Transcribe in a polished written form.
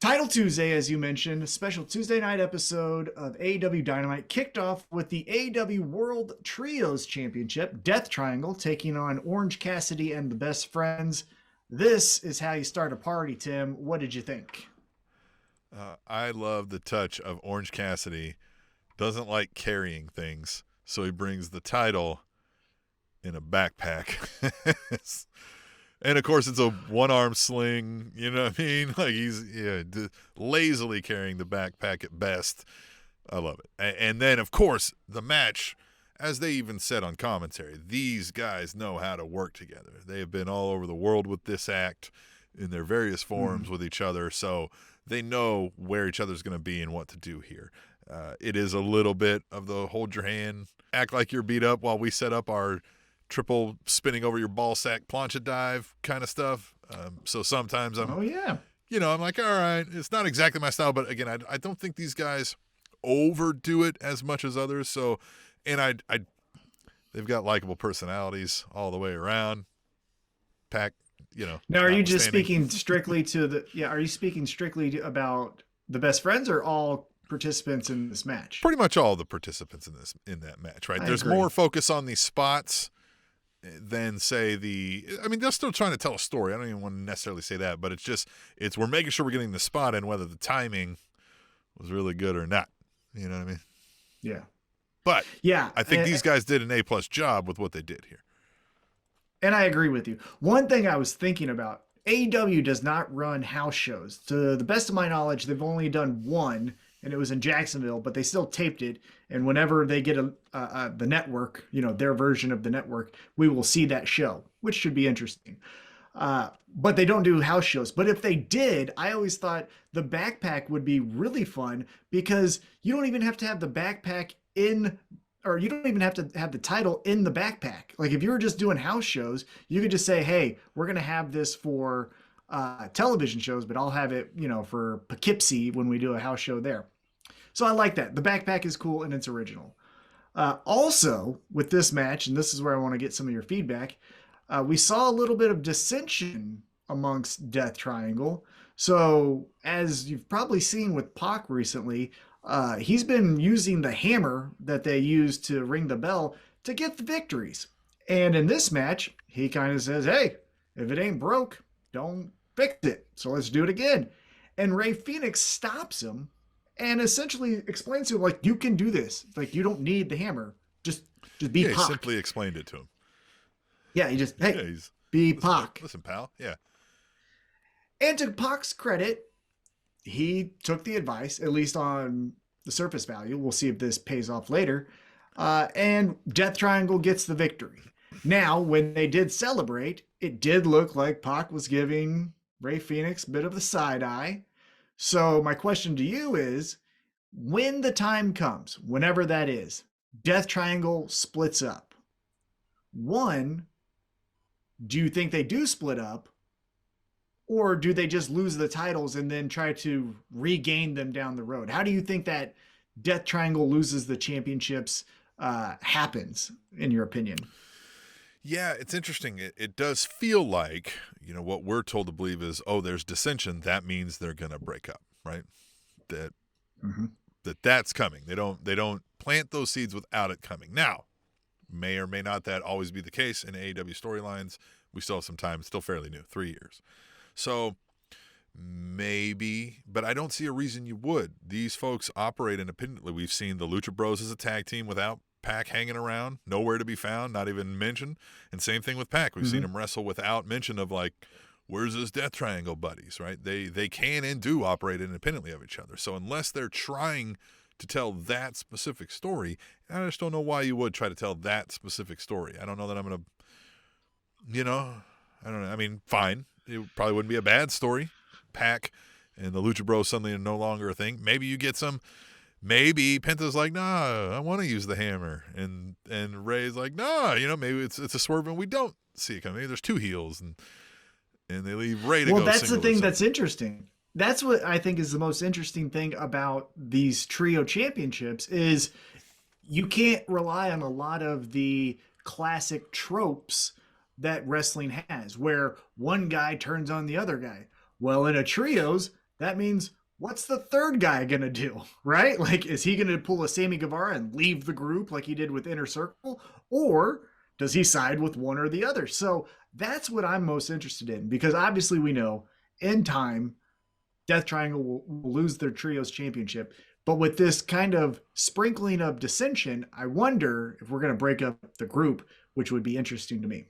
Title Tuesday, as you mentioned, a special Tuesday night episode of AEW Dynamite kicked off with the AEW World Trios Championship, Death Triangle taking on Orange Cassidy and the Best Friends. This is how you start a party, Tim. What did you think? I love the touch of Orange Cassidy. Doesn't like carrying things, so he brings the title in a backpack. And, of course, it's a one-arm sling, you know what I mean? Like he's lazily carrying the backpack at best. I love it. And then, of course, the match, as they even said on commentary, these guys know how to work together. They have been all over the world with this act in their various forms with each other, so they know where each other's going to be and what to do here. It is a little bit of the hold your hand, act like you're beat up while we set up our triple spinning over your ball sack plancha dive kind of stuff. So sometimes I'm like, all right, it's not exactly my style, but again, I don't think these guys overdo it as much as others. So, and they've got likable personalities all the way around. Pac, Now, are you just speaking strictly are you speaking strictly about the Best Friends or all participants in this match? Pretty much all the participants in that match, right? There's more focus on these spots than say they're still trying to tell a story. I don't even want to necessarily say that, but we're making sure we're getting the spot and whether the timing was really good or not. You know what I mean? Yeah. But yeah, I think these guys did an A+ job with what they did here. And I agree with you. One thing I was thinking about, AEW does not run house shows. To the best of my knowledge, they've only done one, and it was in Jacksonville, but they still taped it. And whenever they get the network, their version of the network, we will see that show, which should be interesting. But they don't do house shows. But if they did, I always thought the backpack would be really fun because you don't even have to have the backpack or you don't even have to have the title in the backpack. Like if you were just doing house shows, you could just say, hey, we're going to have this for television shows, but I'll have it, for Poughkeepsie when we do a house show there. So I like that. The backpack is cool and it's original. Also, with this match, and this is where I want to get some of your feedback, we saw a little bit of dissension amongst Death Triangle. So as you've probably seen with Pac recently, he's been using the hammer that they use to ring the bell to get the victories. And in this match, he kind of says, hey, if it ain't broke, don't fix it. So let's do it again. And Rey Fenix stops him and essentially explains to him, like, you can do this. Like, you don't need the hammer. Just be Pac. He simply explained it to him. Yeah, be Pac. Listen, pal. Yeah. And to Pac's credit, he took the advice, at least on the surface value. We'll see if this pays off later. And Death Triangle gets the victory. Now, when they did celebrate, it did look like Pac was giving Rey Fenix a bit of the side eye. So my question to you is, when the time comes, whenever that is, Death Triangle splits up. One, do you think they do split up? Or do they just lose the titles and then try to regain them down the road? How do you think that Death Triangle loses the championships happens, in your opinion? Yeah, it's interesting. It does feel like, what we're told to believe is, there's dissension. That means they're going to break up, right? That's coming. They don't plant those seeds without it coming. Now, may or may not that always be the case in AEW storylines. We still have some time. It's still fairly new, 3 years. So maybe, but I don't see a reason you would. These folks operate independently. We've seen the Lucha Bros as a tag team without Pac hanging around, nowhere to be found, not even mentioned. And same thing with Pac. We've seen him wrestle without mention of, like, where's his Death Triangle buddies, right? They can and do operate independently of each other. So unless they're trying to tell that specific story, I just don't know why you would try to tell that specific story. I don't know that I'm going to, I don't know. I mean, fine. It probably wouldn't be a bad story. Pac and the Lucha Bros suddenly are no longer a thing. Maybe you get some. Maybe Penta's like, nah, I want to use the hammer, and Ray's like, nah, maybe it's a swerve and we don't see it coming. Maybe there's two heels, and they leave Ray to go. Well, that's the thing that's interesting. That's what I think is the most interesting thing about these trio championships is you can't rely on a lot of the classic tropes that wrestling has, where one guy turns on the other guy. Well, in a trios, that means what's the third guy going to do, right? Like, is he going to pull a Sammy Guevara and leave the group like he did with Inner Circle? Or does he side with one or the other? So that's what I'm most interested in, because obviously we know in time, Death Triangle will lose their trios championship. But with this kind of sprinkling of dissension, I wonder if we're going to break up the group, which would be interesting to me.